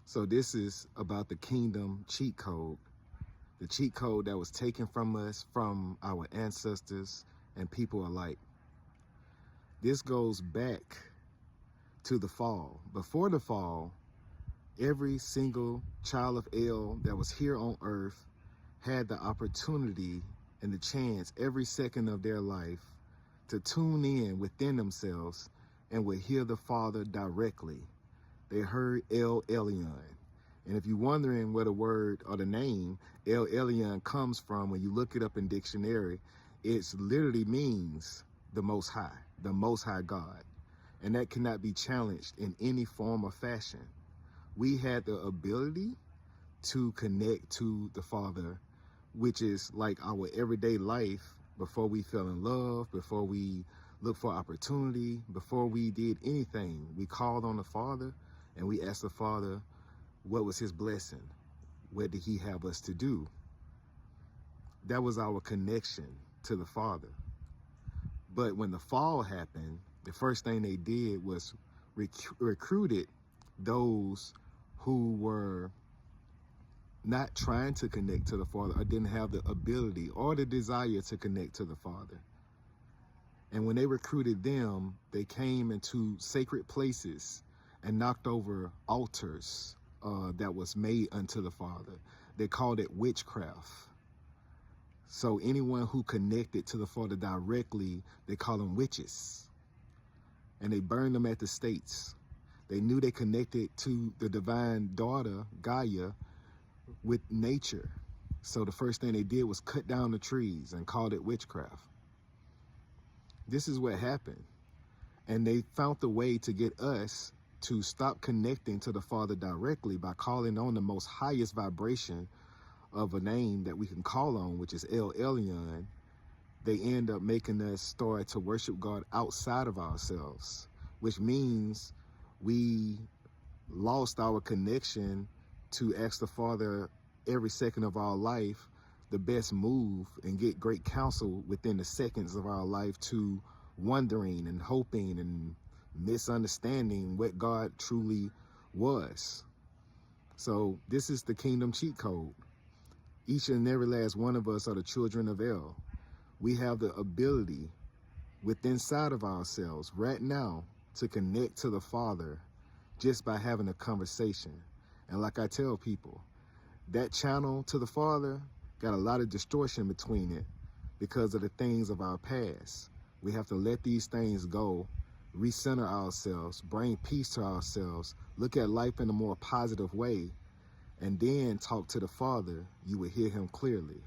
So this is about the kingdom cheat code, the cheat code that was taken from us, from our ancestors and people alike. This goes back to the fall. Before the fall, every single child of El that was here on earth had the opportunity and the chance every second of their life to tune in within themselves and would hear the Father directly. They heard El Elyon. And if you're wondering where the word or the name El Elyon comes from, when you look it up in dictionary, it literally means the Most High God. And that cannot be challenged in any form or fashion. We had the ability to connect to the Father, which is like our everyday life before we fell in love, before we looked for opportunity, before we did anything. We called on the Father and we asked the Father, what was his blessing? What did he have us to do? That was our connection to the Father. But when the fall happened, the first thing they did was recruited those who were not trying to connect to the Father or didn't have the ability or the desire to connect to the Father. And when they recruited them, they came into sacred places and knocked over altars that was made unto the Father. They called it witchcraft. So anyone who connected to the Father directly, they call them witches. And they burned them at the stakes. They knew they connected to the divine daughter, Gaia, with nature. So the first thing they did was cut down the trees and called it witchcraft. This is what happened. And they found the way to get us to stop connecting to the Father directly by calling on the most highest vibration of a name that we can call on, which is El Elyon. They end up making us start to worship God outside of ourselves, which means we lost our connection to ask the Father every second of our life the best move and get great counsel within the seconds of our life, to wondering and hoping and misunderstanding what God truly was. So this is the kingdom cheat code. Each and every last one of us are the children of El. We have the ability within inside of ourselves right now to connect to the Father just by having a conversation. And like I tell people, that channel to the Father got a lot of distortion between it because of the things of our past. We have to let these things go, recenter ourselves, bring peace to ourselves, look at life in a more positive way, and then talk to the Father. You will hear him clearly.